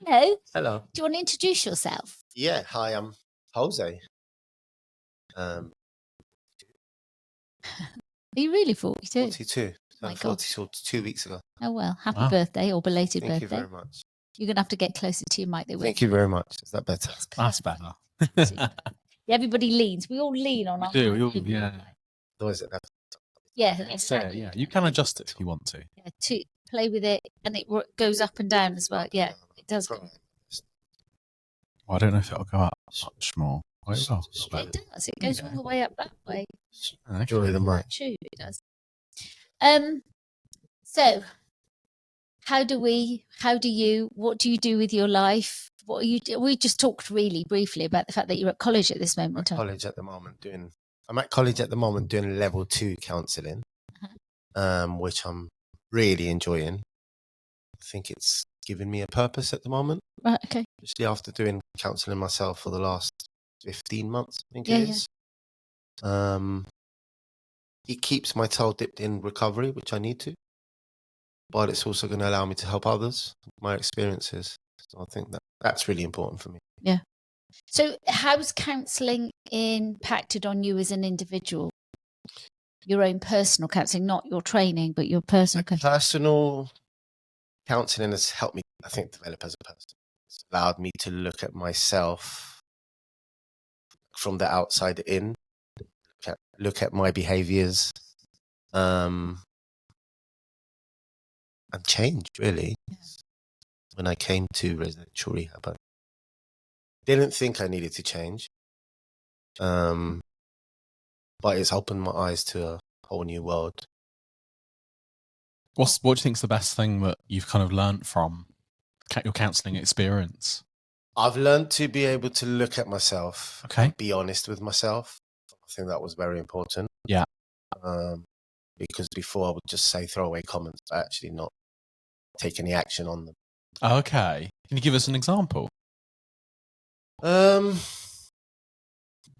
Hello. Hello. Do you want to introduce yourself? Yeah. Hi, I'm Jose. Are you really 42? 42. My 42 2 weeks ago. Oh, well, happy birthday or belated Thank birthday. you very much. You're going to have to get closer to your mic. Thank you very much. Is that better? Yes, That's better. Everybody leans. We all lean on our Yeah. Or is it that? Yeah, So, exactly. yeah, you can adjust it if you want to. Yeah, to play with it, and it goes up and down as well. Yeah, it does. Right. Well, I don't know if it'll go up much more. Oh, it will. It does. It goes all the way up that way. Enjoy the mic. True, it does. So, what do you do with your life? What are you do? We just talked really briefly about the fact that you're at college at this moment in time. I'm at college at the moment doing level 2 counselling, which I'm really enjoying. I think it's given me a purpose at the moment. Right, okay. Especially after doing counselling myself for the last 15 months, I think it is. It keeps my toe dipped in recovery, which I need to. But it's also going to allow me to help others, my experiences. So I think that's really important for me. Yeah. So how's counselling impacted on you as an individual? Your own personal counselling, not your training, but your personal counselling. Personal counselling has helped me, I think, develop as a person. It's allowed me to look at myself from the outside in, look at my behaviours, and change, really. Yeah. When I came to residential rehab, I didn't think I needed to change. But it's opened my eyes to a whole new world. What do you think is the best thing that you've kind of learned from your counselling experience? I've learned to be able to look at myself and be honest with myself. I think that was very important. Yeah. Because before I would just say throwaway comments, but actually not take any action on them. Okay. Can you give us an example? I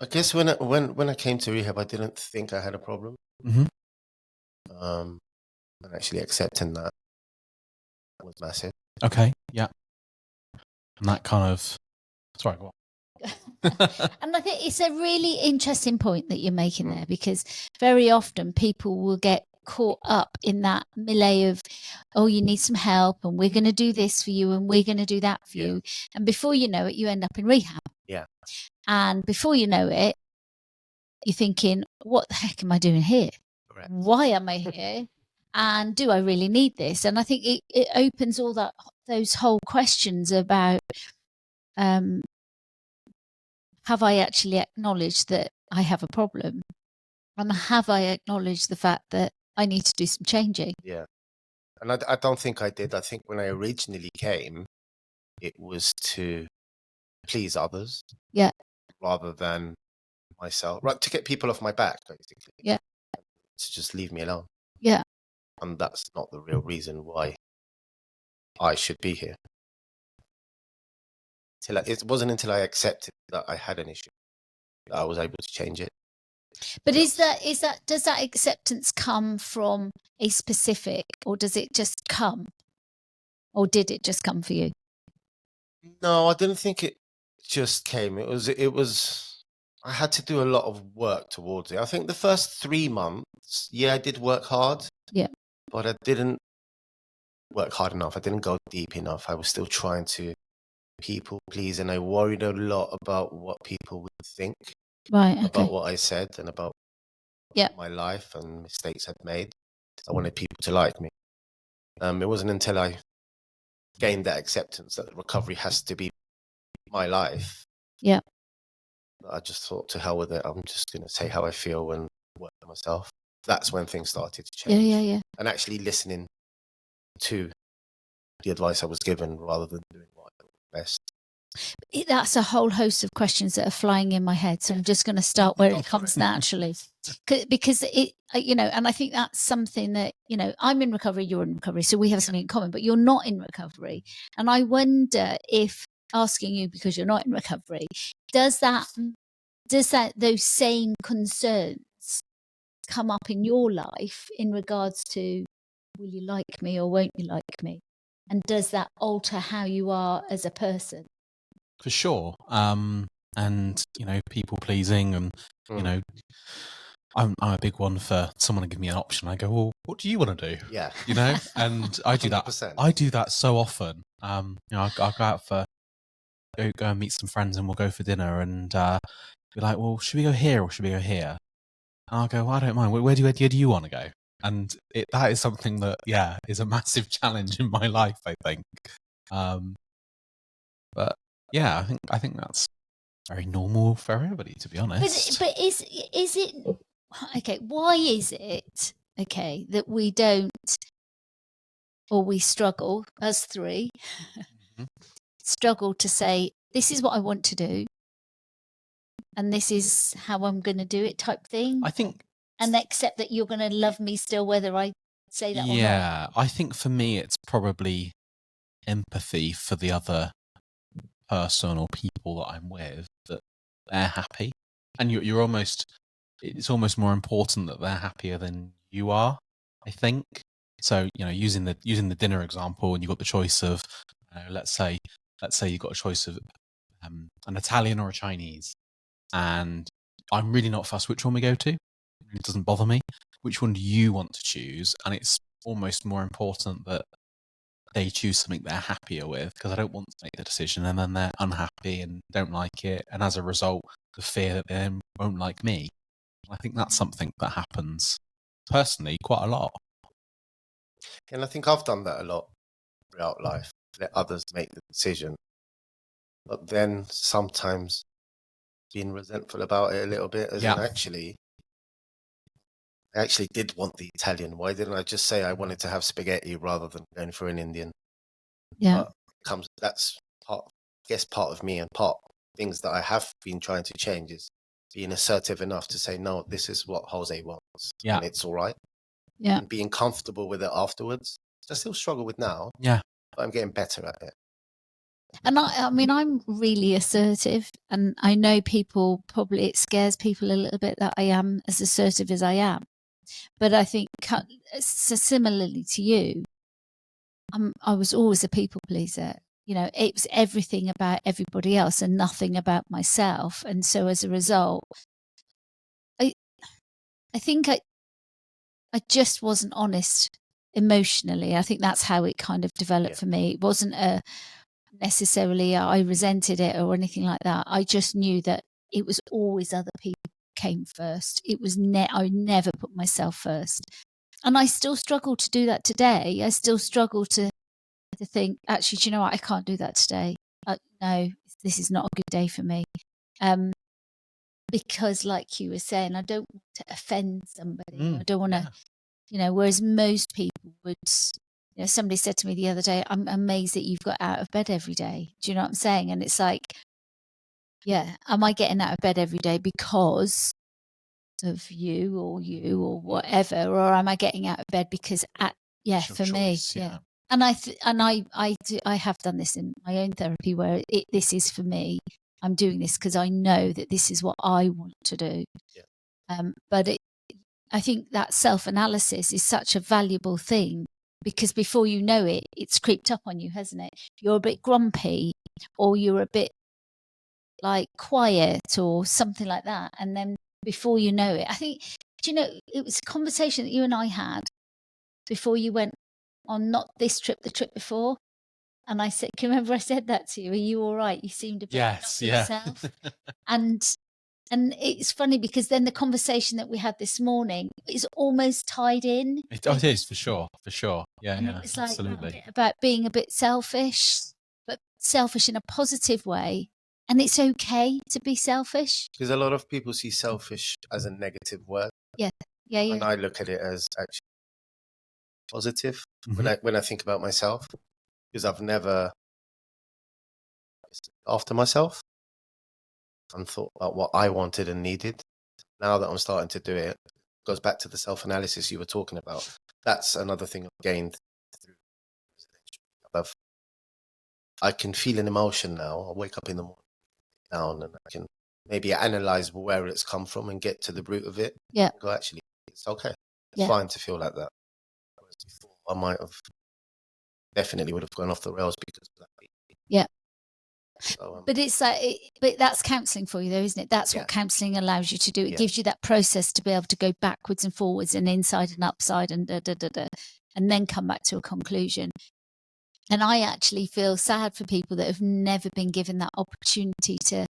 guess when I came to rehab, I didn't think I had a problem. Mm-hmm. And actually accepting that was massive. Okay. Yeah. And that kind of... Sorry, go on. And I think it's a really interesting point that you're making there, because very often people will get caught up in that melee of, oh, you need some help and we're going to do this for you and we're going to do that for you. And before you know it, you end up in rehab. Yeah. And before you know it, you're thinking, what the heck am I doing here? Correct. Why am I here? And do I really need this? And I think it opens all those whole questions about, have I actually acknowledged that I have a problem? And have I acknowledged the fact that I need to do some changing? Yeah. And I don't think I did. I think when I originally came, it was to please others. Yeah. Rather than myself. Right, to get people off my back, basically. Yeah. To just leave me alone. Yeah. And that's not the real reason why I should be here. It wasn't until I accepted that I had an issue that I was able to change it. But does that acceptance come from a specific, or does it just come? Or did it just come for you? No, I didn't think it just came. It was I had to do a lot of work towards it. I think the first 3 months, I did work hard. Yeah. But I didn't work hard enough. I didn't go deep enough. I was still trying to people please, and I worried a lot about what people would think. Right. Okay. About what I said and about my life and mistakes I'd made. I wanted people to like me. It wasn't until I gained that acceptance that the recovery has to be my life. Yeah. I just thought, to hell with it. I'm just going to say how I feel and work on myself. That's when things started to change. Yeah. And actually listening to the advice I was given rather than doing what I thought was best. That's a whole host of questions that are flying in my head. So I'm just going to start where it comes naturally. Because and I think that's something that, I'm in recovery, you're in recovery, so we have something in common, but you're not in recovery. And I wonder if asking you, because you're not in recovery, does those same concerns come up in your life in regards to, will you like me or won't you like me? And does that alter how you are as a person? For sure. And, people pleasing and, I'm a big one for someone to give me an option. I go, well, what do you want to do? Yeah. And I do that. 100%. I do that so often. I'll go out go and meet some friends and we'll go for dinner and be like, well, should we go here or should we go here? And I'll go, well, I don't mind. Where do you want to go? And that is something that, is a massive challenge in my life, I think. But yeah, I think that's very normal for everybody, to be honest. But is it okay? Why is it that we don't, or we struggle, us three, struggle to say, this is what I want to do, and this is how I'm going to do it, type thing? I think, and accept that you're going to love me still, whether I say that or not. Yeah, I think for me, it's probably empathy for the other person or people that I'm with, that they're happy, and it's almost more important that they're happier than you are, I think. So using the dinner example, and you've got the choice of, let's say you've got a choice of an Italian or a Chinese, and I'm really not fussed which one we go to. It doesn't bother me. Which one do you want to choose? And it's almost more important that they choose something they're happier with, because I don't want to make the decision and then they're unhappy and don't like it, and as a result, the fear that they won't like me. I think that's something that happens personally quite a lot. And I think I've done that a lot throughout life. Let others make the decision, but then sometimes being resentful about it a little bit, as in I actually did want the Italian. Why didn't I just say I wanted to have spaghetti rather than going for an Indian? Yeah. That's part of me, and part things that I have been trying to change is being assertive enough to say, no, this is what Jose wants. Yeah. And it's all right. Yeah. And being comfortable with it afterwards. I still struggle with now. Yeah. But I'm getting better at it. And I mean, I'm really assertive, and I know it scares people a little bit that I am as assertive as I am. But I think, so similarly to you, I was always a people pleaser. It was everything about everybody else and nothing about myself. And so as a result, I think I just wasn't honest emotionally. I think that's how it kind of developed for me. It wasn't necessarily I resented it or anything like that. I just knew that it was always other people came first. It was I never put myself first. And I still struggle to do that today. I still struggle to think, actually, do you know what? I can't do that today. No, this is not a good day for me. Because like you were saying, I don't want to offend somebody. I don't want to, whereas most people would, somebody said to me the other day, I'm amazed that you've got out of bed every day. Do you know what I'm saying? And it's like, am I getting out of bed every day because of you or whatever, or am I getting out of bed because for choice, me, And I have done this in my own therapy where this is for me. I'm doing this because I know that this is what I want to do. But I think that self-analysis is such a valuable thing, because before you know it, it's creeped up on you, hasn't it? You're a bit grumpy, or you're a bit like quiet or something like that, and then before you know it, I think, it was a conversation that you and I had before you went on, not this trip, the trip before. And I said, can you remember I said that to you? Are you all right? You seemed a bit not yourself. And it's funny because then the conversation that we had this morning is almost tied in. It is, for sure. Yeah, and it was absolutely. Like about being a bit selfish, but selfish in a positive way. And it's okay to be selfish. Because a lot of people see selfish as a negative word. Yeah. And I look at it as actually positive when I think about myself, because I've never after myself and thought about what I wanted and needed. Now that I'm starting to do it, goes back to the self-analysis you were talking about. That's another thing I've gained through Preconceptions. I can feel an emotion now. I wake up in the morning down, and I can maybe analyze where it's come from and get to the root of it. Yeah. Go, actually, it's okay. It's fine to feel like that. Whereas before, I might have definitely would have gone off the rails because of that. Yeah. So, But it's like, but that's counselling for you, though, isn't it? That's Yeah. what counselling allows you to do. It Yeah. gives you that process to be able to go backwards and forwards and inside and upside and and then come back to a conclusion. And I actually feel sad for people that have never been given that opportunity to.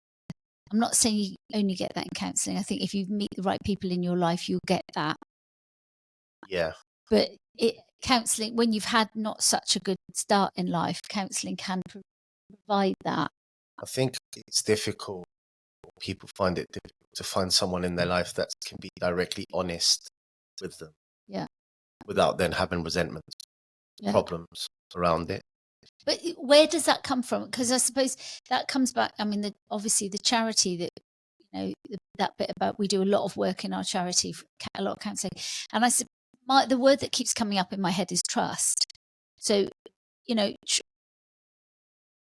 I'm not saying you only get that in counselling. I think if you meet the right people in your life, you'll get that. yeah. But counselling, when you've had not such a good start in life, counselling can provide that. I think it's difficult. People find it difficult to find someone in their life that can be directly honest with them. Yeah. Without then having resentment, problems around it. But where does that come from? Because I suppose that comes back. I mean, obviously the charity that, that bit about, we do a lot of work in our charity, a lot of counselling. And the word that keeps coming up in my head is trust. So,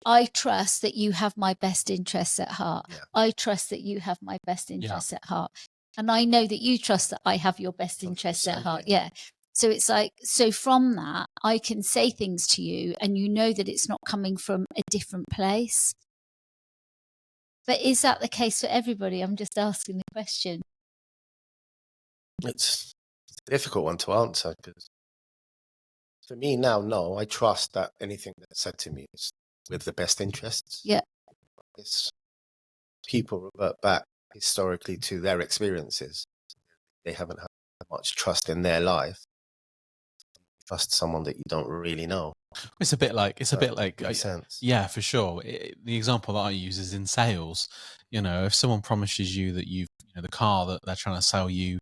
I trust that you have my best interests at heart. Yeah. I trust that you have my best interests at heart. And I know that you trust that I have your best interests at heart. Yeah. So it's like, so from that, I can say things to you and you know that it's not coming from a different place. But is that the case for everybody? I'm just asking the question. It's a difficult one to answer because for me now, no, I trust that anything that's said to me is with the best interests. Yeah. It's people revert back historically to their experiences. They haven't had much trust in their life. Trust someone that you don't really know. It's a bit like makes sense. Yeah, for sure. The example that I use is in sales. If someone promises you that the car that they're trying to sell you,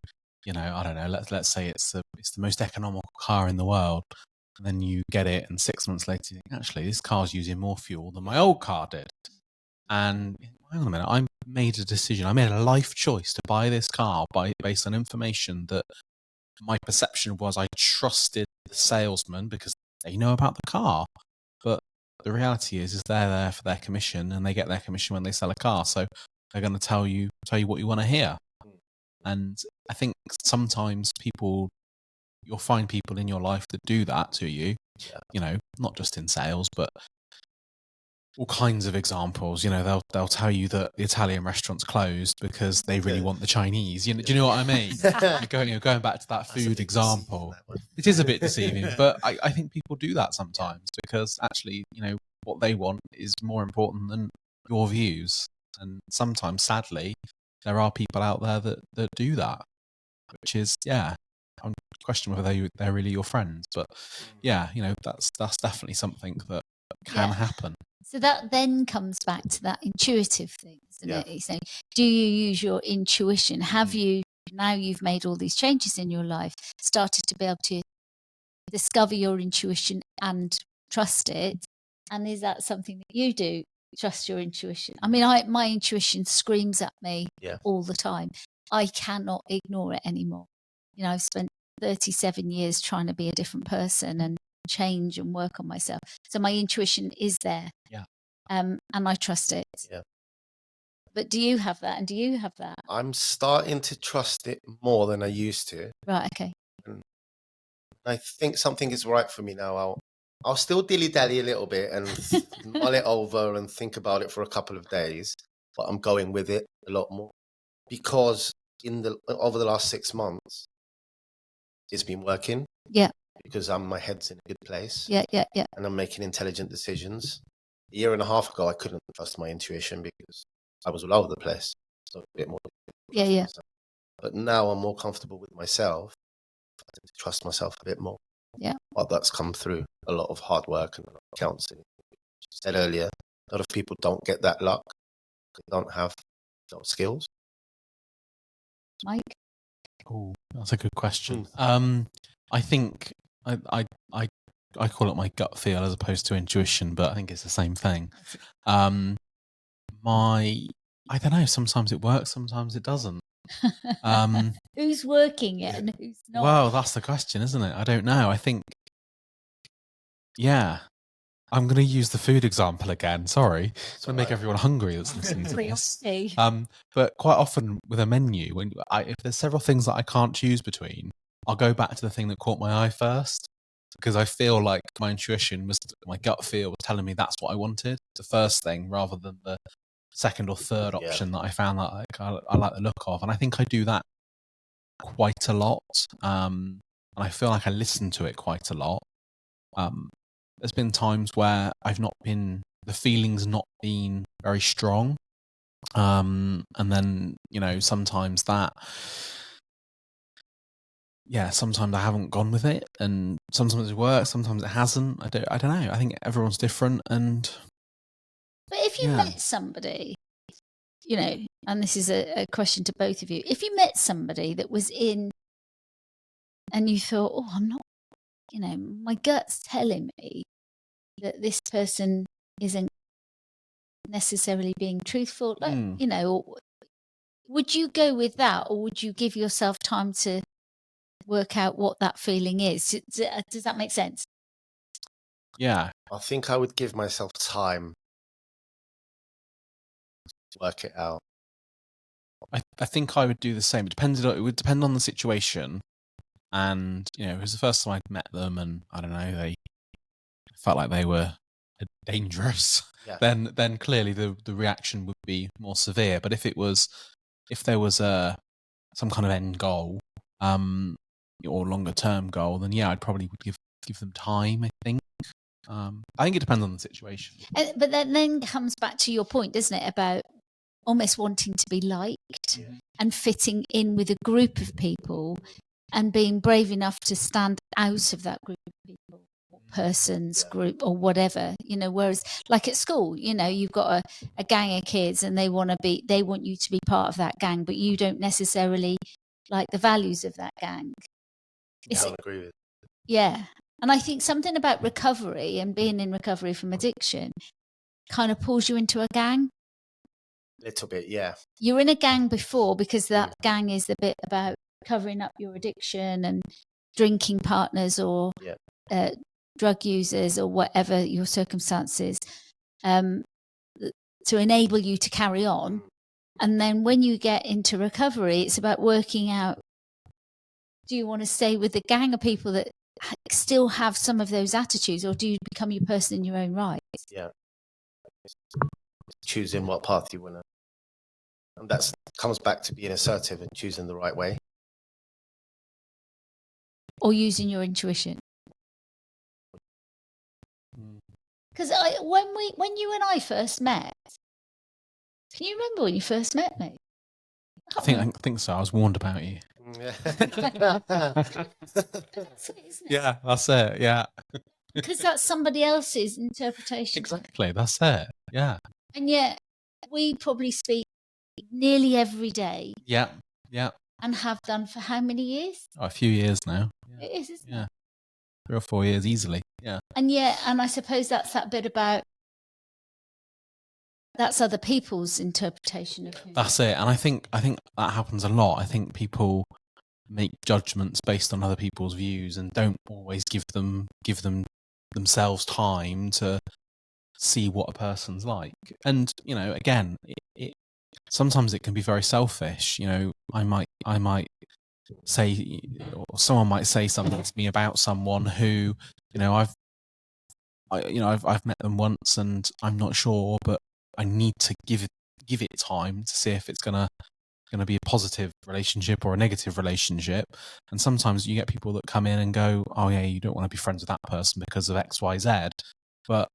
I don't know, let's say it's the most economical car in the world, and then you get it, and 6 months later you think, actually, this car's using more fuel than my old car did. And hang on a minute, I made a decision. I made a life choice to buy this car based on information that my perception was I trusted the salesman because they know about the car. But the reality is they're there for their commission, and they get their commission when they sell a car. So they're going to tell you what you want to hear. And I think sometimes you'll find people in your life that do that to you. Not just in sales, but all kinds of examples. They'll tell you that the Italian restaurant's closed because they really want the Chinese. Do you know what I mean? Going back to that food example, it is a bit deceiving, but I think people do that sometimes because actually, what they want is more important than your views. And sometimes, sadly, there are people out there that do that, which is, I'm questioning whether they're really your friends. But that's definitely something that can happen. So that then comes back to that intuitive thing, isn't it? It's saying, do you use your intuition? Have you, now you've made all these changes in your life, started to be able to discover your intuition and trust it? And is that something that you do? Trust your intuition? I mean, my intuition screams at me all the time. I cannot ignore it anymore. I've spent 37 years trying to be a different person and change and work on myself. So my intuition is there. Yeah. And I trust it. Yeah. But do you have that? And do you have that? I'm starting to trust it more than I used to. Right, okay. And I think something is right for me now. I'll still dilly-dally a little bit and mull it over and think about it for a couple of days, but I'm going with it a lot more because over the last 6 months, it's been working. Yeah. Because my head's in a good place. Yeah. And I'm making intelligent decisions. A year and a half ago, I couldn't trust my intuition because I was all over the place. So a bit more. Yeah. But now I'm more comfortable with myself. I tend to trust myself a bit more. Yeah. But that's come through a lot of hard work and counselling. As you said earlier, a lot of people don't get that luck. They don't have those skills. Mike? Oh, that's a good question. I think I call it my gut feel as opposed to intuition, but I think it's the same thing. I don't know. Sometimes it works, sometimes it doesn't. Who's working it and who's not? Well, that's the question, isn't it? I don't know. I think, I'm going to use the food example again. Sorry, it's going to make everyone hungry that's listening to this. But quite often with a menu, if there's several things that I can't choose between, I'll go back to the thing that caught my eye first. because I feel like my intuition was, my gut feel was telling me that's what I wanted, the first thing, rather than the second or third option that I found that I like the look of. And I think I do that quite a lot. And I feel like I listen to it quite a lot. There's been times where the feeling's not been very strong. And then, sometimes sometimes I haven't gone with it, and sometimes it works, sometimes it hasn't. I don't know. I think everyone's different. But if you met somebody, and this is a question to both of you, if you met somebody that was in, and you thought, oh, I'm not, my gut's telling me that this person isn't necessarily being truthful, would you go with that, or would you give yourself time to work out what that feeling is? Does that make sense? Yeah. I think I would give myself time to work it out. I think I would do the same. It would depend on the situation. And, it was the first time I'd met them, and I don't know, they felt like they were dangerous. Yeah. Then clearly the reaction would be more severe. But if there was some kind of end goal, or longer term goal, then I'd probably would give them time, I think. I think it depends on the situation. But that then comes back to your point, doesn't it, about almost wanting to be liked and fitting in with a group of people and being brave enough to stand out of that group of people, or persons, group, or whatever, whereas like at school, you've got a gang of kids and they want you to be part of that gang, but you don't necessarily like the values of that gang. I don't agree with it. Yeah. And I think something about recovery and being in recovery from addiction kind of pulls you into a gang. Little bit, yeah. You're in a gang before because that gang is the bit about covering up your addiction and drinking partners or drug users or whatever your circumstances, to enable you to carry on. And then when you get into recovery, it's about working out, do you want to stay with the gang of people that still have some of those attitudes, or do you become your person in your own right? Yeah. Choosing what path you want to. And that comes back to being assertive and choosing the right way. Or using your intuition. Because when you and I first met, can you remember when you first met me? I think so. I was warned about you. That's it, isn't it? Yeah, that's it. Yeah. Because that's somebody else's interpretation. Exactly. That's it. Yeah. And yet, we probably speak nearly every day. Yeah. Yeah. And have done for how many years? A few years now. Yeah. It is, isn't it? 3 or 4 years easily. Yeah. And I suppose that's that bit about that's other people's interpretation of him. That's it. And I think that happens a lot. I think people make judgments based on other people's views and don't always give them themselves time to see what a person's like. And again, it sometimes it can be very selfish. I might say, or someone might say something to me about someone who I've met them once and I'm not sure, but I need to give it time to see if it's gonna be a positive relationship or a negative relationship. And sometimes you get people that come in and go, oh yeah, you don't want to be friends with that person because of X, Y, Z. But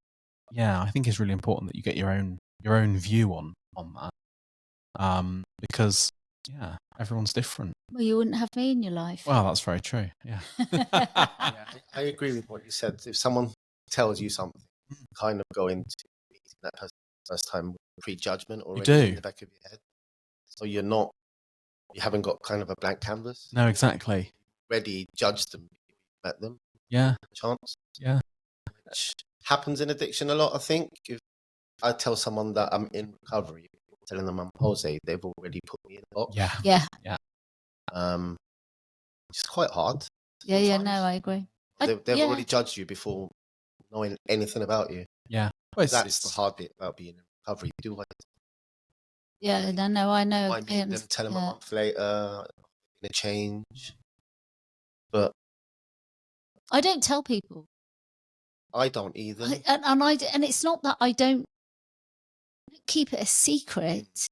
yeah, I think it's really important that you get your own view on that. Because everyone's different. Well, you wouldn't have me in your life. Well, that's very true. Yeah. I agree with what you said. If someone tells you something, kind of go into that person first time with prejudgment already in the back of your head. So you haven't got kind of a blank canvas. No, exactly. Already judged them, met them. Yeah. Chance. Yeah. Which happens in addiction a lot, I think. If I tell someone that I'm in recovery, telling them I'm Jose, they've already put me in the box. Yeah. Yeah. Yeah. It's quite hard. Yeah, yeah, no, I agree. They've already judged you before knowing anything about you. Yeah. Well, that's the hard bit about being in recovery. Yeah, no, I know. I meet them, tell them a month later, I'm going to change. But I don't tell people. I don't either. And it's not that I don't keep it a secret,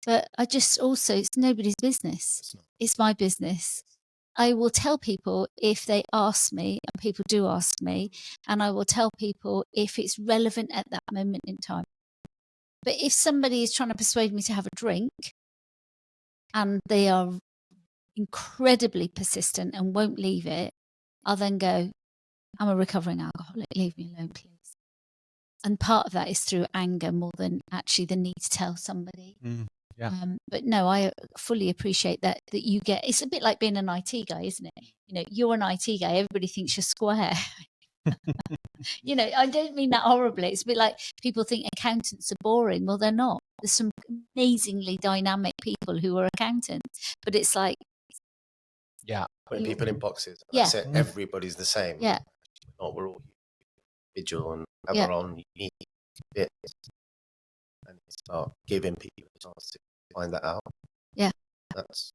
but I just also, it's nobody's business. It's my business. I will tell people if they ask me, and people do ask me, and I will tell people if it's relevant at that moment in time. But if somebody is trying to persuade me to have a drink and they are incredibly persistent and won't leave it, I'll then go, I'm a recovering alcoholic, leave me alone, please. And part of that is through anger more than actually the need to tell somebody. Yeah. But no, I fully appreciate that you get, it's a bit like being an IT guy, isn't it? You know, you're an IT guy, everybody thinks you're square. You know, I don't mean that horribly. It's a bit like people think accountants are boring. Well, they're not. There's some amazingly dynamic people who are accountants, but it's like, Yeah. Putting people in boxes. Yeah. I said everybody's the same. Yeah. We're all individual and have Yeah. our own unique bits. And it's about giving people a chance to find that out. Yeah. That's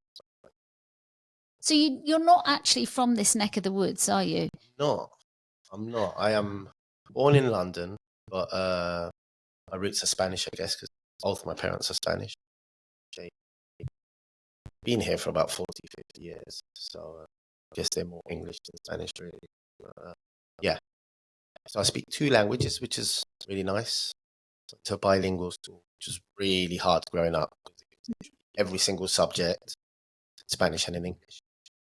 So you're not actually from this neck of the woods, are you? I'm not. I am born in London, but my roots are Spanish, I guess, because both my parents are Spanish. Been here for about 40, 50 years, so I guess they're more English than Spanish, really. Yeah. So I speak 2 languages, which is really nice. It's a bilingual school, which was really hard growing up. Every single subject, Spanish and in English.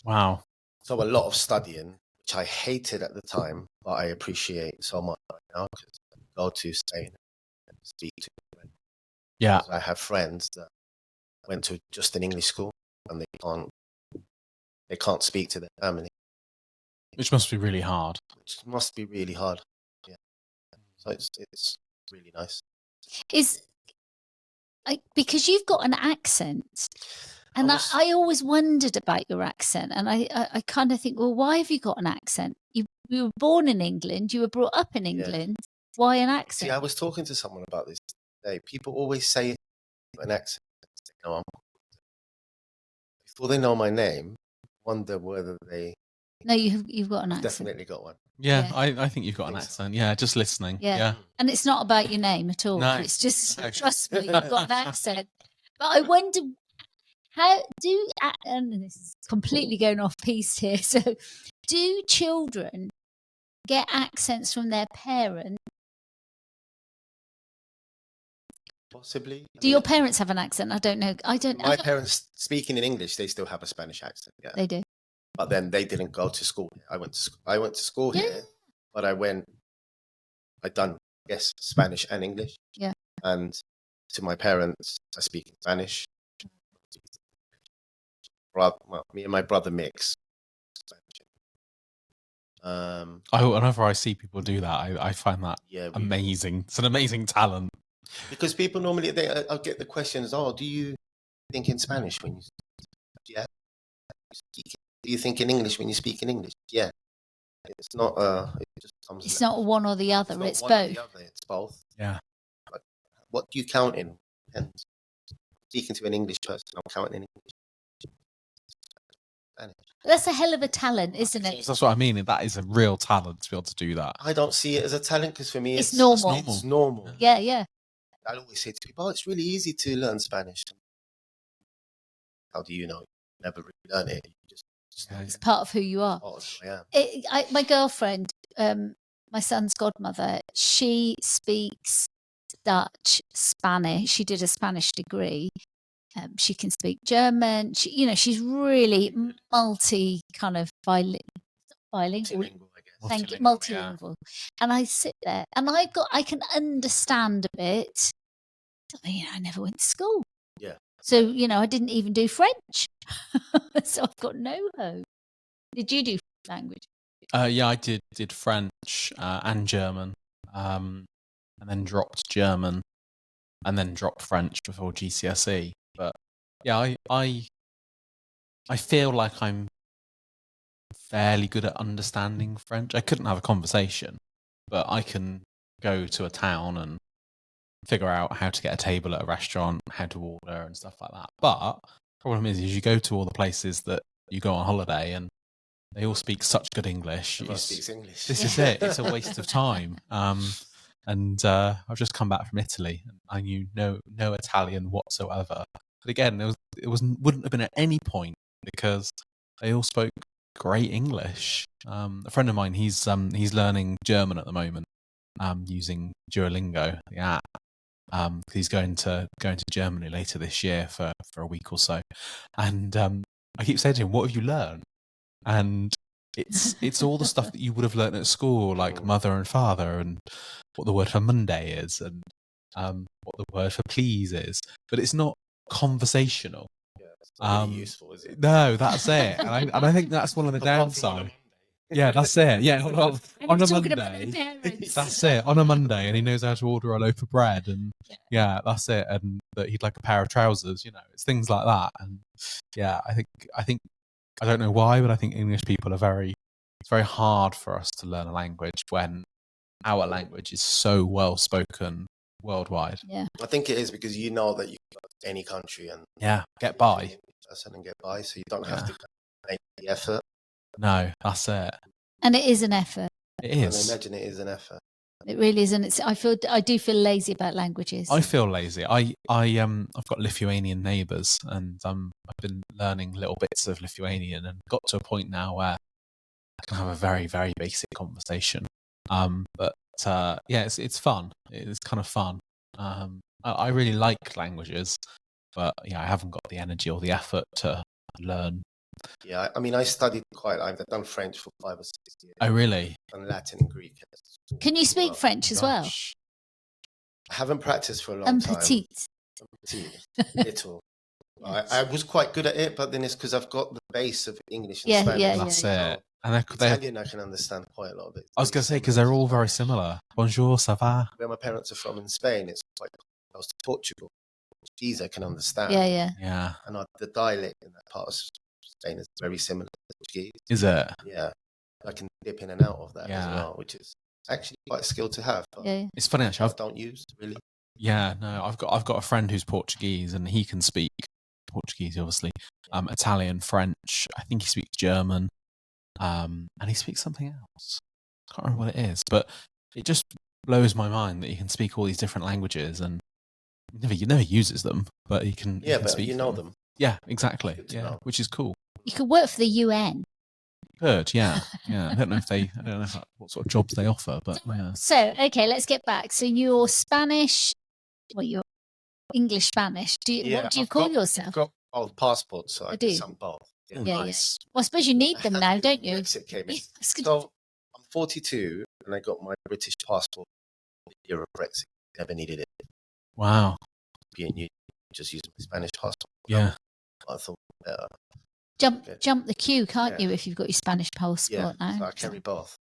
Wow. So a lot of studying, which I hated at the time, but I appreciate so much right now because I go to Spain and speak to them. Yeah. I have friends that went to just an English school and they can't speak to their family. Which must be really hard. Which must be really hard. Yeah. So it's really nice. Because you've got an accent. And I always wondered about your accent. And I kind of think, well, why have you got an accent? You were born in England. You were brought up in England. Yeah. Why an accent? See, I was talking to someone about this today. People always say an accent. Before they know my name, wonder whether they... No, you've got an accent. Definitely got one. Yeah. I think you've got an accent. Yeah, just listening. Yeah. And it's not about your name at all. No. It's just, trust me, you've got an accent. But I wonder... and this is completely going off piece here. So, do children get accents from their parents? Possibly. Do your parents have an accent? I don't know. My parents speaking in English, they still have a Spanish accent. Yeah, they do. But then they didn't go to school. I went to school here, but I'd done Spanish and English. Yeah. And to my parents, I speak in Spanish. Me and my brother mix. Whenever I see people do that, I find that amazing. It's an amazing talent. Because people normally, I'll get the questions, do you think in Spanish when you speak? Yeah. Do you think in English when you speak in English? Yeah. It's not, it just comes... It's not one or the other, it's both. It's both. Yeah. But what do you count in? And speaking to an English person, I'm counting in English. Spanish. That's a hell of a talent, isn't it? That's what I mean. That is a real talent to be able to do that. I don't see it as a talent because for me, it's normal. It's normal. Yeah. I always say to people, it's really easy to learn Spanish. How do you know? You never really learn it. You just it's part of who you are. My girlfriend, my son's godmother, she speaks Dutch, Spanish. She did a Spanish degree. She can speak German. She's really multi kind of bilingual. Thank you, multilingual. And I sit there, and I can understand a bit. I never went to school. Yeah. So I didn't even do French. So I've got no hope. Did you do language? Yeah, I did French and German, and then dropped German, and then dropped French before GCSE. But yeah, I feel like I'm fairly good at understanding French. I couldn't have a conversation, but I can go to a town and figure out how to get a table at a restaurant, how to order and stuff like that. But the problem is you go to all the places that you go on holiday and They all speak such good English. Everyone speaks English. This is it. It's a waste of time. And I've just come back from Italy, and I knew no Italian whatsoever. But again, wouldn't have been at any point because they all spoke great English. A friend of mine, he's learning German at the moment, using Duolingo, the app. He's going to Germany later this year for a week or so, and I keep saying to him, "What have you learned?" And it's all the stuff that you would have learned at school, like mother and father, and what the word for Monday is, and what the word for please is. But it's not conversational. Yeah, it's not really useful, is it? No, that's it. And I think that's one of the downsides. Yeah, that's it. Yeah, on a Monday. That's it. On a Monday, and he knows how to order a loaf of bread, and yeah, that's it. And that he'd like a pair of trousers. It's things like that. And yeah, I think I don't know why, but I think English people it's very hard for us to learn a language when our language is so well spoken worldwide. Yeah, I think it is because you know that you can go to any country and get by. And get by, so you don't have to make the effort. No, that's it. and it is an effort. It is. I imagine it is an effort. It really is, and I do feel lazy about languages. I feel lazy. I've got Lithuanian neighbours, and I've been learning little bits of Lithuanian, and got to a point now where I can have a very, very basic conversation. But it's fun. It's kind of fun. I really like languages, but yeah, I haven't got the energy or the effort to learn. Yeah, I mean, I studied I've done French for 5 or 6 years. Oh, really? And Latin and Greek. Can you speak French as well? I haven't practiced for a long time. Petite. Little. I was quite good at it, but then it's because I've got the base of English and Spanish. That's it. And Italian, I can understand quite a lot of it. I was going to say, because they're all very similar. Bonjour, ça va? Where my parents are from in Spain, it's quite close to Portugal. Portuguese I can understand. Yeah. And the dialect in that part of Spain is very similar to Portuguese. Is it? Yeah. I can dip in and out of that as well, which is actually quite a skill to have. But it's funny, actually. I don't use, really. Yeah, no, I've got a friend who's Portuguese, and he can speak Portuguese, obviously, Italian, French. I think he speaks German, and he speaks something else. I can't remember what it is, but it just blows my mind that he can speak all these different languages, and he never uses them, but he can. Yeah, he can but speak you know them. Yeah, exactly. Yeah, which is cool. You could work for the UN. Good, yeah. I don't know what sort of jobs they offer, but yeah. So, okay, let's get back. So you're Spanish. Well, you're English Spanish. What do you call yourself? I've got old passports, so I do some both. Yeah. Nice. Well, I suppose you need them now, don't you? Brexit came in. So I'm 42, and I got my British passport the year of Brexit. Never needed it. Wow. Just use my Spanish passport. Yeah. I thought better. Jump the queue, can't you, if you've got your Spanish passport now? So I carry both.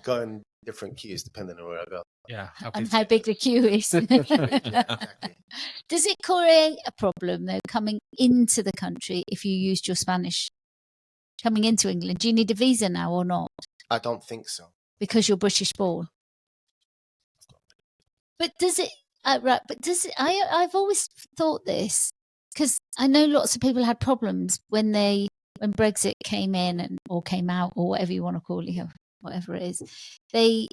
Go in different queues depending on where I go. Yeah. And how big the queue is. Exactly. Does it create a problem, though, coming into the country if you used your Spanish coming into England? Do you need a visa now or not? I don't think so. Because you're British born. But does it, right, but does it, I've always thought this, because I know lots of people had problems when Brexit came in or came out, or whatever you want to call it, whatever it is. They,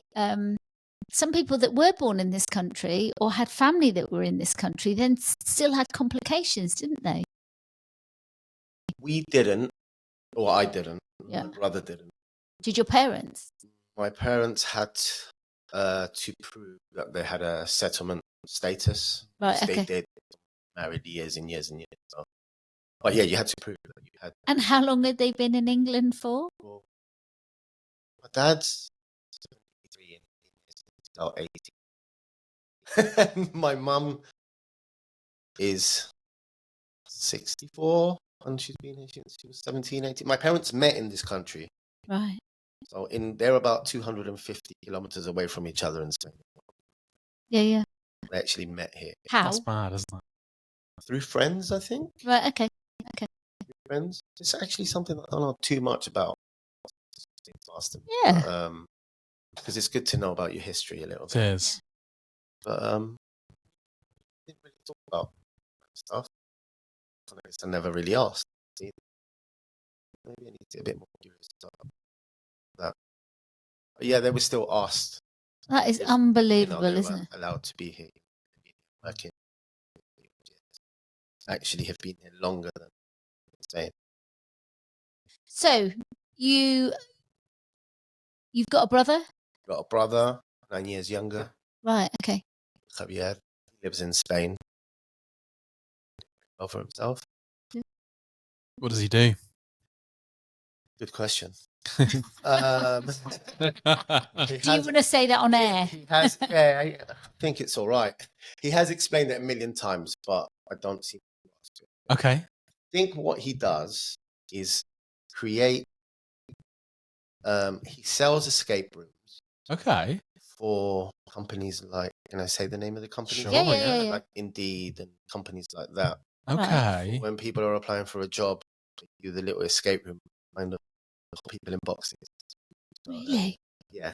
some people that were born in this country or had family that were in this country then still had complications, didn't they? We didn't, or I didn't. Yeah. My brother didn't. Did your parents? My parents had to prove that they had a settlement status. Right, okay. They married years and years and years. So. But yeah, you had to prove that you had. And how long had they been in England for? Well, my dad's 73 and he's about 80. My mum is 64 and she's been here since she was 17, 18. My parents met in this country. Right. So they're about 250 kilometers away from each other in Spain. Yeah. They actually met here. How? That's bad, isn't it? Through friends, I think. Right, okay. Through friends. It's actually something I don't know too much about. Yeah. Because it's good to know about your history a little bit. It is. But I didn't really talk about stuff. I never really asked. maybe I need to be a bit more curious about that. But yeah, they were still asked. That is if, unbelievable, they isn't were it? allowed to be here, working. Actually, have been here longer than say. So you've got a brother, Got a brother, 9 years younger. right? Okay. Javier, he lives in Spain. Over himself. What does he do? Good question. Do you want to say that on air? He has, yeah, I think it's all right. He has explained it a million times, but I don't see. Okay. I think what he does is create. He sells escape rooms. Okay. For companies like, can I say the name of the company? Sure. Yeah. Like Indeed and companies like that. Okay. When people are applying for a job, they do the little escape room, find the people in boxes. Really? Yeah,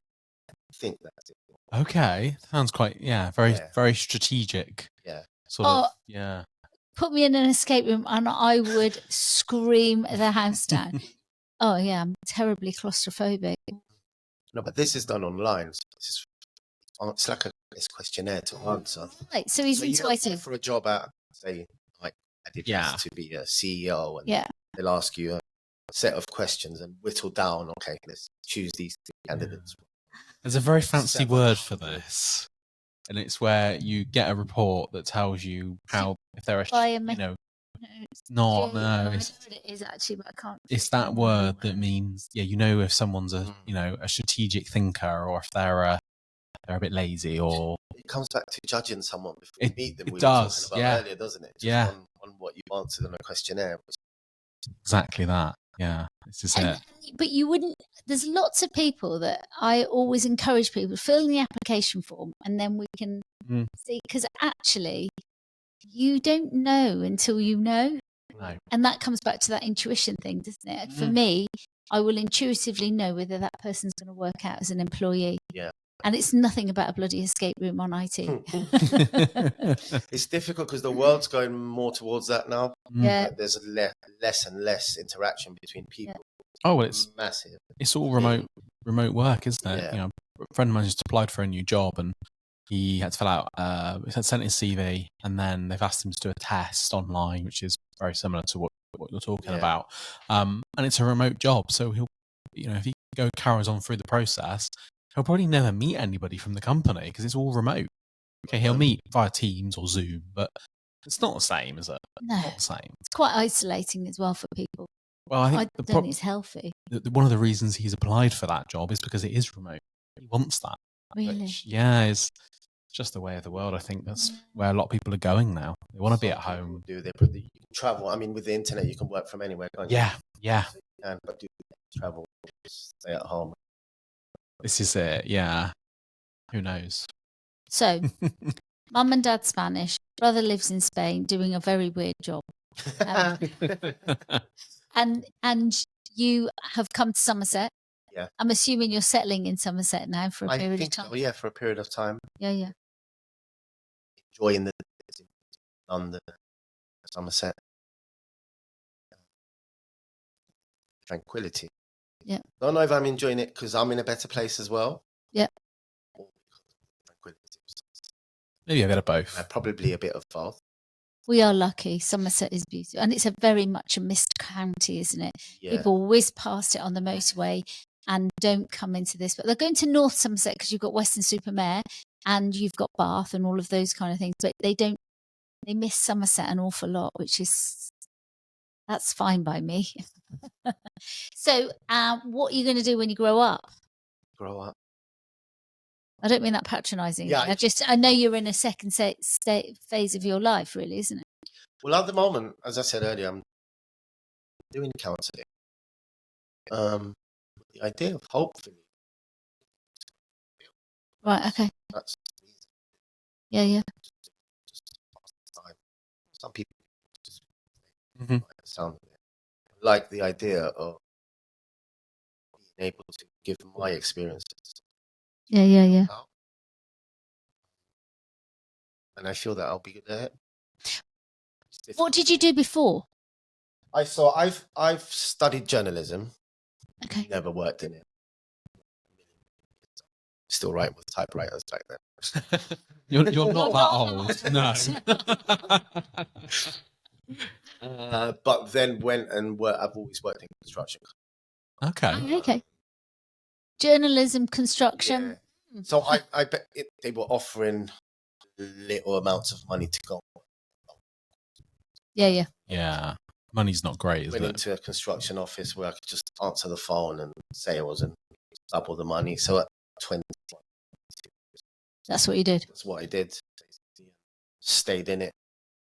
I think that's it. Okay. Sounds quite, very strategic. Yeah. Sort of, yeah. Put me in an escape room and I would scream the house down. Oh yeah, I'm terribly claustrophobic. No, but this is done online. So it's like a questionnaire to answer. Right, so he's invited for a job at, say, like Adidas to be a CEO, and they'll ask you a set of questions and whittle down. Okay, let's choose these candidates. There's a very fancy word for this, and it's where you get a report that tells you how, if there are, no, I know what it is actually, but I can't. It's that word that means, if someone's a strategic thinker, or if they're a bit lazy, or it comes back to judging someone before you meet them. It does, were talking about earlier, doesn't it? Just on what you've answered on a questionnaire. Exactly that. Yeah, this is it. But you wouldn't. There's lots of people that I always encourage people to fill in the application form, and then we can see, because actually, you don't know until you know. No. And that comes back to that intuition thing, doesn't it? For me, I will intuitively know whether that person's going to work out as an employee. Yeah. And it's nothing about a bloody escape room on IT. It's difficult because the world's going more towards that now. Yeah. Like there's less and less interaction between people. Yeah. Oh, well, it's massive. It's all remote work, isn't it? Yeah. A friend of mine just applied for a new job, and he had to fill out, he had sent his CV, and then they've asked him to do a test online, which is very similar to what you're talking about. And it's a remote job, so he'll, if he carries on through the process, he'll probably never meet anybody from the company because it's all remote. Okay, he'll meet via Teams or Zoom, but it's not the same, is it? No. Not the same. It's quite isolating as well for people. Well, I think don't think it's healthy. One of the reasons he's applied for that job is because it is remote. He wants that. Really? Which, is just the way of the world. I think that's where a lot of people are going now. They want to be at home. You can travel. I mean, with the internet, you can work from anywhere, can't you? Yeah. But do travel, stay at home. This is it. Yeah. Who knows? So, mum and dad Spanish, brother lives in Spain, doing a very weird job. And you have come to Somerset. Yeah. I'm assuming you're settling in Somerset now for a period of time. So, for a period of time. Yeah. Enjoying the London, Somerset. Tranquility. Yeah. Don't know if I'm enjoying it because I'm in a better place as well. Yeah. Maybe a bit of both. Probably a bit of both. We are lucky. Somerset is beautiful. And it's a very much a missed county, isn't it? Yeah. People whiz past it on the motorway and don't come into this. But they're going to North Somerset because you've got Weston-super-Mare and you've got Bath and all of those kind of things. But they miss Somerset an awful lot, that's fine by me. So what are you going to do when you grow up? Grow up. I don't mean that patronising. Yeah, I know you're in a second phase of your life, really, isn't it? Well, at the moment, as I said earlier, I'm doing counselling. The idea of hopefully. Right. Okay. That's yeah. Some people just sound like the idea of being able to give my experiences. Yeah. And I feel that I'll be good at it. What did you do before? I've studied journalism. Okay. Never worked in it. Still writing with typewriters back then. You're not that old. No. But then went and I've always worked in construction. Okay. Oh, okay. Journalism, construction. Yeah. So I bet they were offering little amounts of money to go. Yeah. Yeah. Money's not great, is Went it? into a construction office where I could just answer the phone and say it wasn't double the money. So at 20, That's what you did. that's what I did. Stayed in it.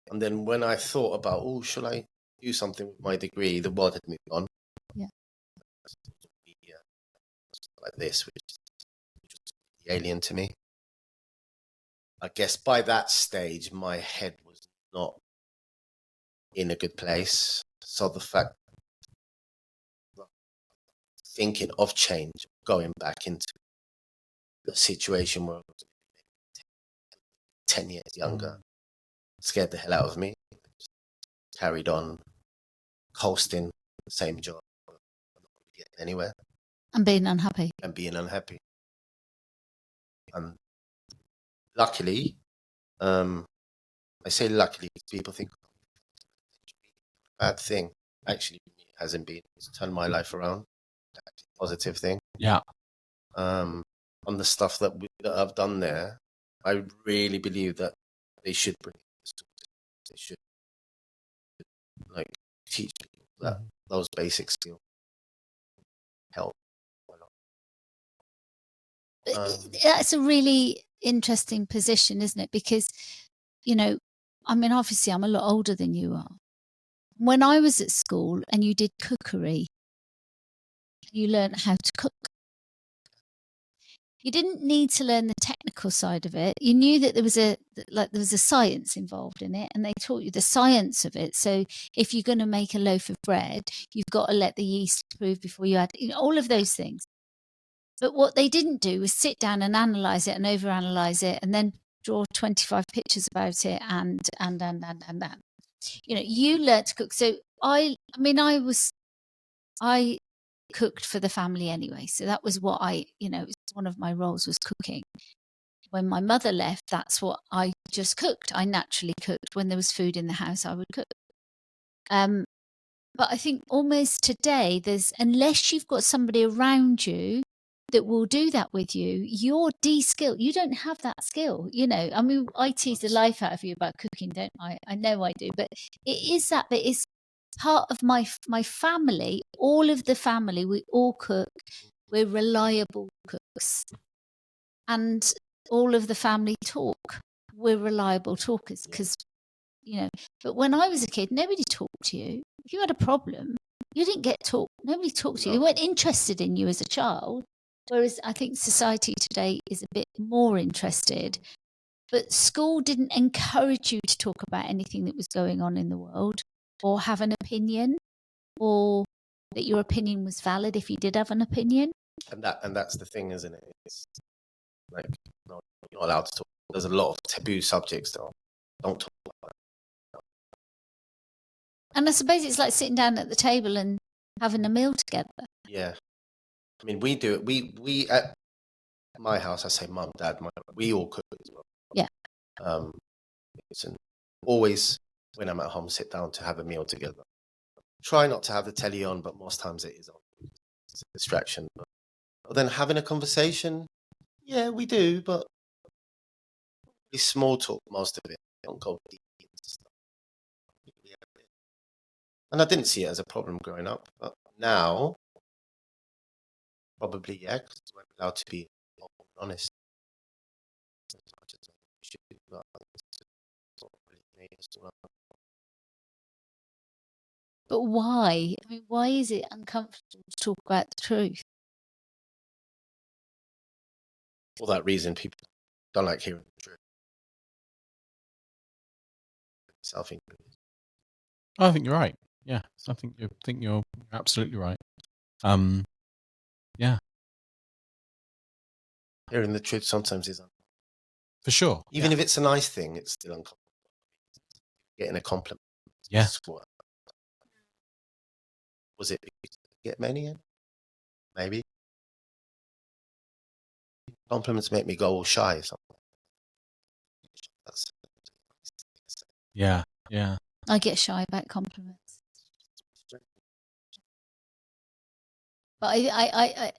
And then when I thought about, should I do something with my degree, the world had moved on. Yeah. Like this, which was alien to me. I guess by that stage, my head was not in a good place. So the fact thinking of change, going back into a situation where I was 10 years younger, scared the hell out of me. Just carried on coasting the same job, not getting anywhere. And being unhappy. And being unhappy. And luckily, I say luckily, people think bad thing. Actually, it hasn't been. It's turned my life around. Positive thing. Yeah. On the stuff that I've done there, I really believe that they should bring it. They should teach people that those basic skills help. That's a really interesting position, isn't it? Because, obviously I'm a lot older than you are. When I was at school and you did cookery, you learned how to cook. You didn't need to learn the technical side of it. You knew that there was a science involved in it, and they taught you the science of it. So if you're going to make a loaf of bread, you've got to let the yeast prove before you add all of those things. But what they didn't do was sit down and analyze it and overanalyze it, and then draw 25 pictures about it, and. You learned to cook. So I cooked for the family anyway. So that was what it was one of my roles was cooking. When my mother left, that's what I just cooked. I naturally cooked. When there was food in the house, I would cook. But I think almost today, unless you've got somebody around you that will do that with you, you're de-skilled. You don't have that skill. I tease the life out of you about cooking, don't I? I know I do. But it is that bit. It's part of my family. All of the family, we all cook. We're reliable cooks. And all of the family talk. We're reliable talkers because, but when I was a kid, nobody talked to you. If you had a problem, you didn't get talked. Nobody talked to you. They weren't interested in you as a child. Whereas I think society today is a bit more interested. But school didn't encourage you to talk about anything that was going on in the world or have an opinion, or that your opinion was valid if you did have an opinion. And that's the thing, isn't it? It's like, no, you're not allowed to talk. There's a lot of taboo subjects that don't talk about. And I suppose it's like sitting down at the table and having a meal together. Yeah. I mean, we do it. We at my house, I say mum, dad, we all cook as well. Yeah. It's always when I'm at home, sit down to have a meal together. Try not to have the telly on, but most times it is on. It's a distraction. But then having a conversation, yeah, we do, but it's small talk, most of it. Don't go deep into stuff. And I didn't see it as a problem growing up, but now, probably, yeah, because we're allowed to be honest. As much as we should, but But why? I mean, why is it uncomfortable to talk about the truth? For that reason, people don't like hearing the truth. Self-included. I think you're right. Yeah, I think you're absolutely right. Yeah. Hearing the truth sometimes is uncomfortable. For sure. Even if it's a nice thing, it's still uncomfortable. Getting a compliment. Yeah. Was it because I get many in? Maybe. Compliments make me go all shy or something. That's Yeah. Yeah. I get shy about compliments. But I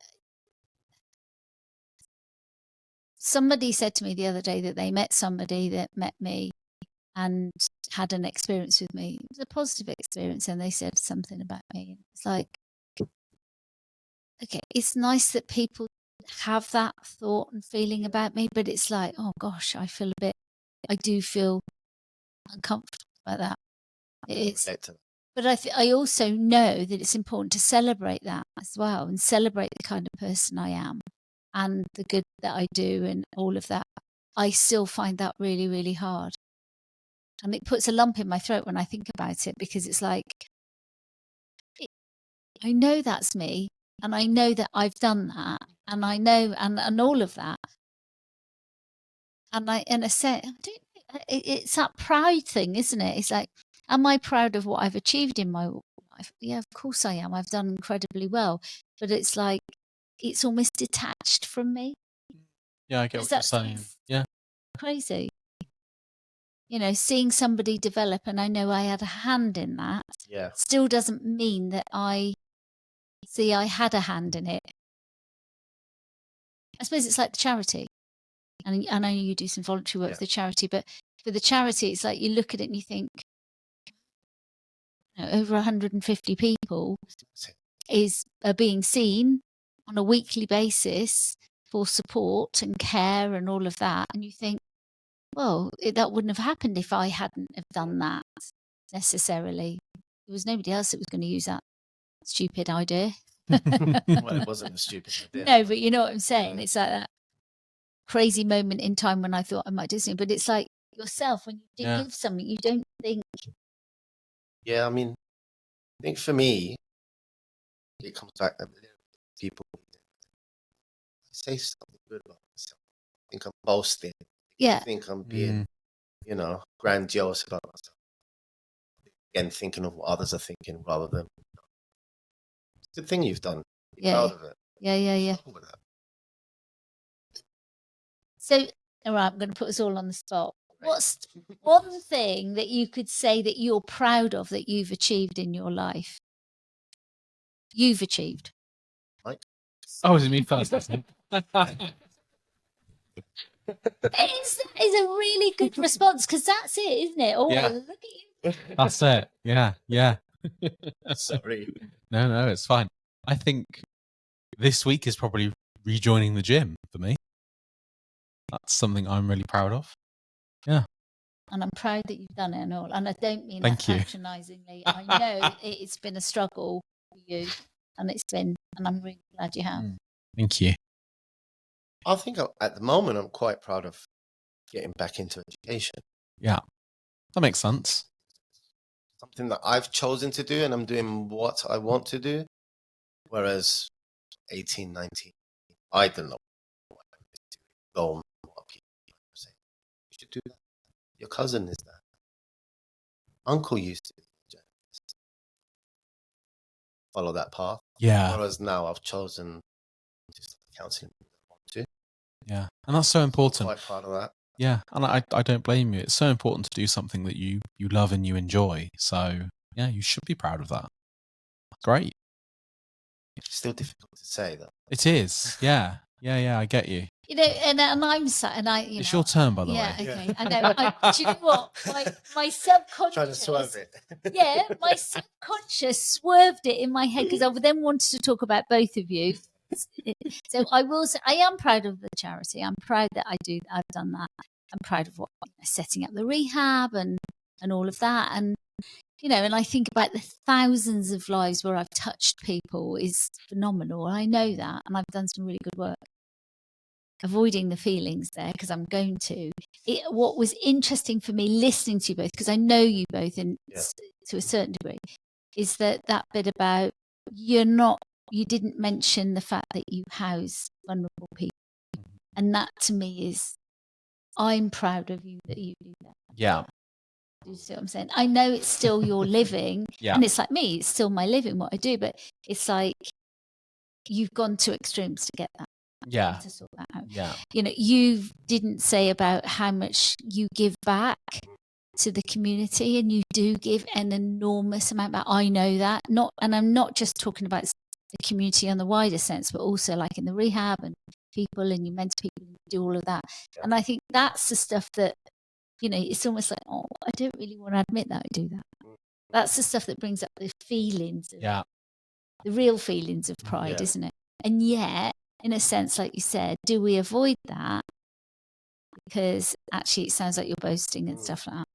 somebody said to me the other day that they met somebody that met me and had an experience with me. It was a positive experience, and they said something about me. It's like, okay, it's nice that people have that thought and feeling about me, but it's like, oh gosh, I do feel uncomfortable about that. It is. But I also know that it's important to celebrate that as well, and celebrate the kind of person I am and the good that I do and all of that. I still find that really, really hard. And it puts a lump in my throat when I think about it, because it's like, I know that's me, and I know that I've done that, and I know, and all of that. And I say, it's that pride thing, isn't it? It's like, am I proud of what I've achieved in my life? Yeah, of course I am. I've done incredibly well. But it's like, it's almost detached from me. Yeah, I get what you're saying. Yeah. Crazy. You know, seeing somebody develop, and I know I had a hand in that, still doesn't mean that I had a hand in it. I suppose it's like the charity. And I know you do some voluntary work for the charity, but for the charity, it's like you look at it and you think, over 150 people are being seen on a weekly basis for support and care and all of that. And you think, well, that wouldn't have happened if I hadn't have done that necessarily. There was nobody else that was going to use that stupid idea. Well, it wasn't a stupid idea. No, but you know what I'm saying? It's like that crazy moment in time when I thought I might do something. But it's like yourself, when you give something, you don't think. Yeah, I mean, I think for me, it comes back to people say something good about myself. I think I'm boasting. Yeah. I think I'm being, grandiose about myself. Again, thinking of what others are thinking rather than, it's a good thing you've done. Be proud of it. Yeah. So, all right, I'm going to put us all on the spot. What's one thing that you could say that you're proud of that you've achieved in your life? You've achieved. Mike? Oh, was it me first? It's a really good response, because that's it, isn't it? Oh, Yeah. look at you. That's it. Yeah. Sorry. No, it's fine. I think this week is probably rejoining the gym for me. That's something I'm really proud of. Yeah. And I'm proud that you've done it and all. And I don't mean Thank that you. patronisingly. I know it's been a struggle for you, and I'm really glad you have. Thank you. I think at the moment I'm quite proud of getting back into education. Yeah. That makes sense. Something that I've chosen to do, and I'm doing what I want to do. Whereas 18, 19, I don't know what I was doing. Go on what people say. You should do that. Your cousin is that. Uncle used to be a journalist. Follow that path. Yeah. Whereas now I've chosen to start counselling people that want to. Yeah. And that's so important. I'm quite proud of that. Yeah. And I don't blame you. It's so important to do something that you love and you enjoy. So, yeah, you should be proud of that. Great. It's still difficult to say, though. It is. Yeah. I get you. You know, and I'm sat, and it's your turn, by the way. Yeah, okay. I know. Do you know what? My subconscious. Trying to swerve it. Yeah, my subconscious swerved it in my head, because I then wanted to talk about both of you. So I will say, I am proud of the charity. I'm proud that I've done that. I'm proud of setting up the rehab and all of that. And, and I think about the thousands of lives where I've touched people is phenomenal. I know that. And I've done some really good work. Avoiding the feelings there, because I'm going to. What was interesting for me listening to you both, because I know you both to a certain degree, is that bit about you didn't mention the fact that you house vulnerable people. And that to me is, I'm proud of you that you do that. Yeah. Do you see what I'm saying? I know it's still your living, Yeah. and it's like me, it's still my living, what I do, but it's like you've gone to extremes to get that. Yeah. To sort that out. Yeah. You know, you didn't say about how much you give back to the community, and you do give an enormous amount back. I know that. And I'm not just talking about the community on the wider sense, but also like in the rehab and people, and you mentor people, you do all of that. Yeah. And I think that's the stuff that, you know, it's almost like, oh, I don't really want to admit that I do that. That's the stuff that brings up the feelings, Yeah. the real feelings of pride, Yeah. isn't it? And yet, in a sense, like you said, do we avoid that? Because actually it sounds like you're boasting and stuff like that.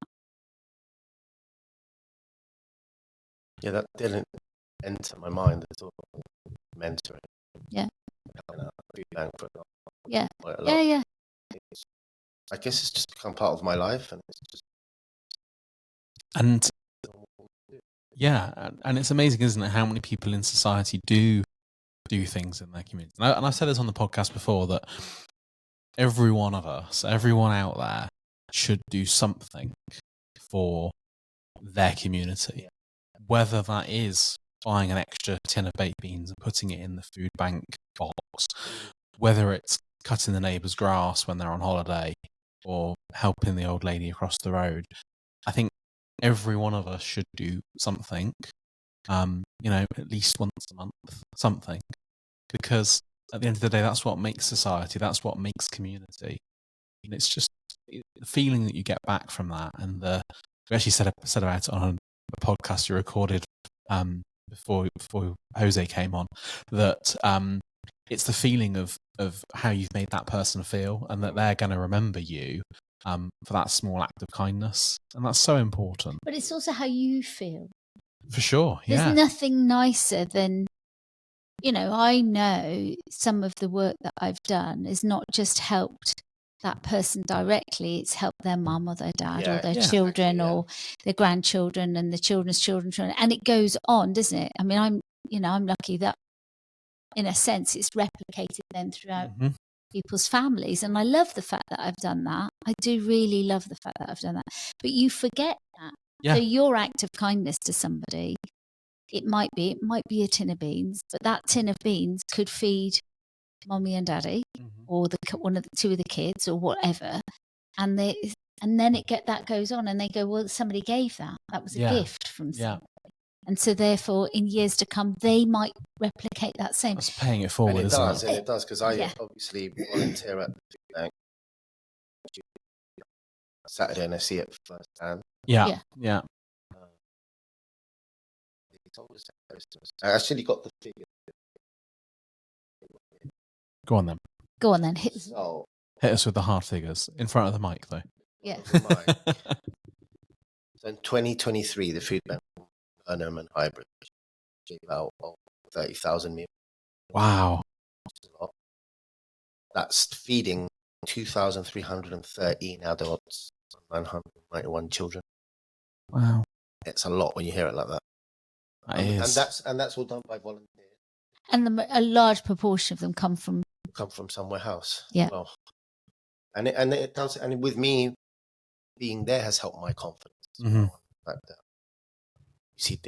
Yeah, that didn't enter my mind at all. Mentoring. Yeah. Food bank for Yeah. quite a lot. Yeah, yeah. I guess it's just become part of my life, and it's just. And yeah, and it's amazing, isn't it, how many people in society do things in their community. And I've said this on the podcast before, that every one of us, everyone out there, should do something for their community. Whether that is buying an extra tin of baked beans and putting it in the food bank box, whether it's cutting the neighbour's grass when they're on holiday, or helping the old lady across the road. I think every one of us should do something, you know, at least once a month, something. Because at the end of the day, that's what makes society, that's what makes community. And it's just the feeling that you get back from that. And we actually said about it on a podcast you recorded before Jose came on, that it's the feeling of how you've made that person feel, and that they're going to remember you for that small act of kindness. And that's so important. But it's also how you feel. For sure, yeah. There's nothing nicer than, you know, I know some of the work that I've done is not just helped that person directly, it's helped their mum or their dad or their children or their grandchildren and the children's children. And it goes on, doesn't it? I mean, I'm lucky that in a sense it's replicated then throughout people's families. And I love the fact that I've done that. I do really love the fact that I've done that. But you forget that. Yeah. So your act of kindness to somebody, it might be a tin of beans, but that tin of beans could feed mommy and daddy or two of the kids or whatever. And then that goes on, and they go, well, somebody gave that. That was a gift from somebody. And so therefore, in years to come, they might replicate that same. That's paying it forward, And it isn't does, because I obviously volunteer at the food bank Saturday, and I see it firsthand. Yeah. I actually got the figure. Go on then. Hit us with the hard figures in front of the mic, though. Yeah. So in 2023, the food bank Burnham and Hybrid gave out 30,000 meals. Wow. That's feeding 2,313 adults, 991 children. Wow. It's a lot when you hear it like that. That is. And that's all done by volunteers. And a large proportion of them come from somewhere else. Yeah. Well, and it does. And with me being there has helped my confidence. Mm-hmm. Like that. You see,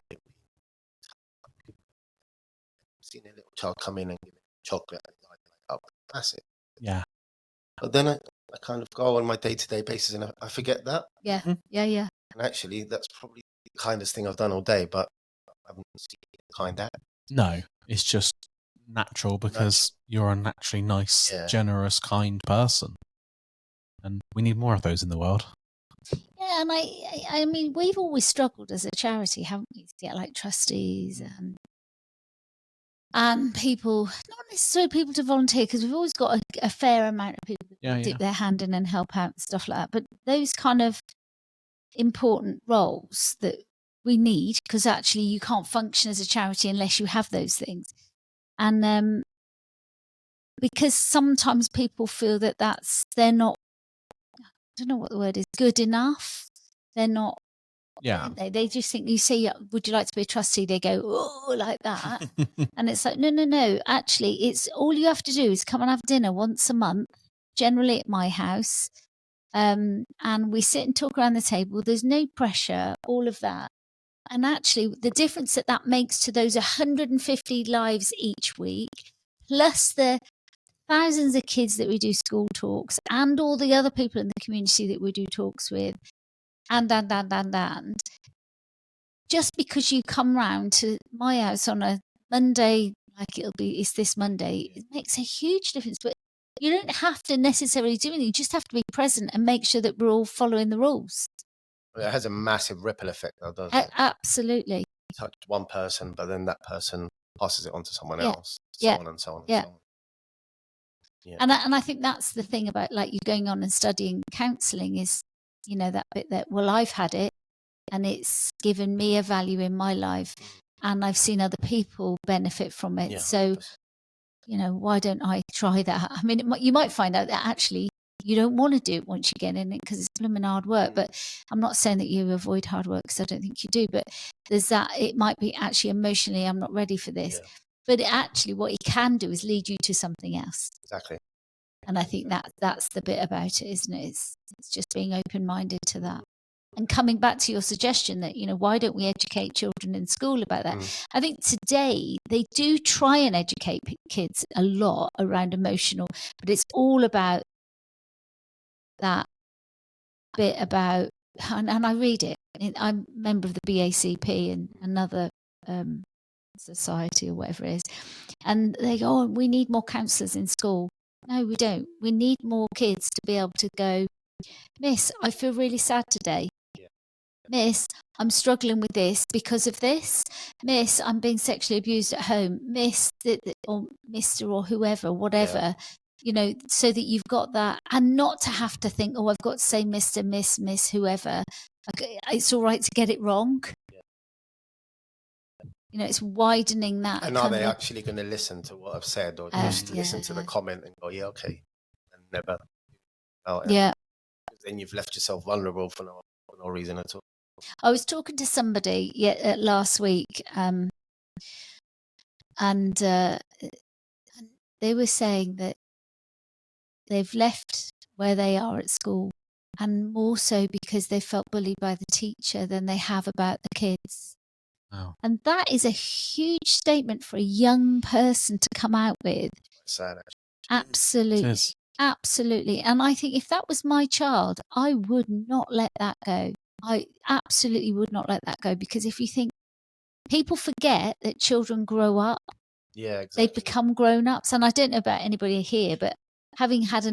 seeing a little child come in and give me chocolate and light up, that's it. Yeah. But then I kind of go on my day-to-day basis, and I forget that. Yeah. Yeah. And actually, that's probably the kindest thing I've done all day, but I haven't seen kind act. No, it's just natural because you're a naturally nice, generous, kind person. And we need more of those in the world. Yeah, and I mean, we've always struggled as a charity, haven't we, to get like trustees and people, not necessarily people to volunteer, because we've always got a fair amount of people that dip their hand in and help out and stuff like that. But those kind of important roles that we need, because actually you can't function as a charity unless you have those things. And because sometimes people feel that they're not, I don't know what the word is, good enough. They're not. Yeah. They just think, you say, would you like to be a trustee? They go, oh, like that. And it's like, no. Actually, it's all you have to do is come and have dinner once a month, generally at my house. And we sit and talk around the table. There's no pressure, all of that. And actually, the difference that makes to those 150 lives each week, plus the thousands of kids that we do school talks and all the other people in the community that we do talks with, and just because you come round to my house on a Monday, like it's this Monday, it makes a huge difference. But you don't have to necessarily do anything. You just have to be present and make sure that we're all following the rules. It has a massive ripple effect, though, doesn't it? Absolutely. You touch one person, but then that person passes it on to someone else, so on and so on and so on. Yeah. And I think that's the thing about like you going on and studying counselling is, you know, that bit that, well, I've had it and it's given me a value in my life and I've seen other people benefit from it. So, you know, why don't I try that? I mean, you might find out that actually you don't want to do it once you get in it because it's blooming hard work. But I'm not saying that you avoid hard work because I don't think you do. But there's that, it might be actually emotionally, I'm not ready for this. Yeah. But actually what it can do is lead you to something else. Exactly. And I think that's the bit about it, isn't it? It's just being open-minded to that. And coming back to your suggestion that, you know, why don't we educate children in school about that? I think today they do try and educate kids a lot around emotional, but it's all about that bit about, and I read it. I'm a member of the BACP and another society or whatever it is. And they go, oh, we need more counsellors in school. No, we don't. We need more kids to be able to go, Miss, I feel really sad today. Yeah. Miss, I'm struggling with this because of this. Miss, I'm being sexually abused at home. Miss, or Mr. or whoever, whatever, you know, so that you've got that and not to have to think, oh, I've got to say Mr., Miss, whoever. Okay, it's all right to get it wrong. Yeah. You know, it's widening that. And are they actually going to listen to what I've said or just listen to the comment and go, yeah, okay, and never. Yeah. Then you've left yourself vulnerable for no reason at all. I was talking to somebody last week, and they were saying that they've left where they are at school, and more so because they felt bullied by the teacher than they have about the kids. Wow. And that is a huge statement for a young person to come out with. Sad, absolutely. Absolutely. And I think if that was my child, I would not let that go. I absolutely would not let that go, because if you think, people forget that children grow up. Yeah, exactly. They become grown-ups. And I don't know about anybody here, but having had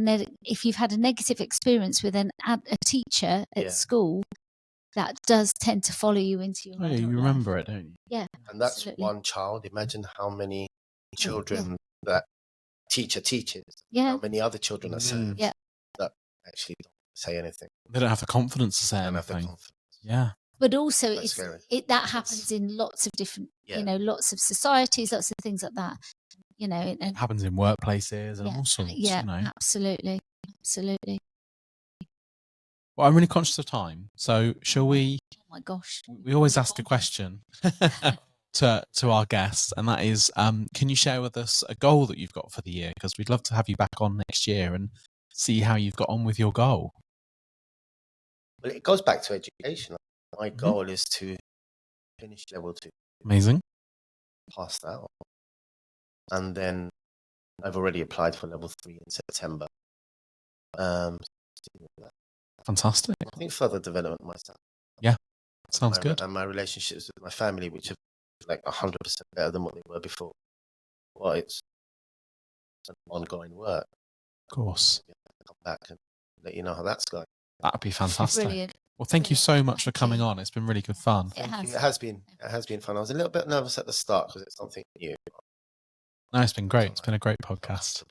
if you've had a negative experience with a teacher at school, that does tend to follow you into your you remember it, don't you? Yeah. And that's one child. Imagine how many children that teacher teaches. Yeah. How many other children are saying that actually don't say anything. They don't have the confidence to say anything. Yeah. But also that happens in lots of different, you know, lots of societies, lots of things like that. You know, it happens in workplaces and all sorts. Yeah, you know. Absolutely. Absolutely. Well, I'm really conscious of time, so shall we? Oh my gosh! We always ask a question to our guests, and that is, can you share with us a goal that you've got for the year? Because we'd love to have you back on next year and see how you've got on with your goal. Well, it goes back to education. My goal is to finish level 2. Amazing. Pass that on, and then I've already applied for level 3 in September. Fantastic. I think further development myself. Yeah, sounds good. And my relationships with my family, which are like 100% better than what they were before. Well, it's an ongoing work. Of course. Come back and let you know how that's going. That'd be fantastic. Brilliant. Well, thank you so much for coming on. It's been really good fun. It has been fun. I was a little bit nervous at the start because it's something new. No, it's been great. It's been a great podcast.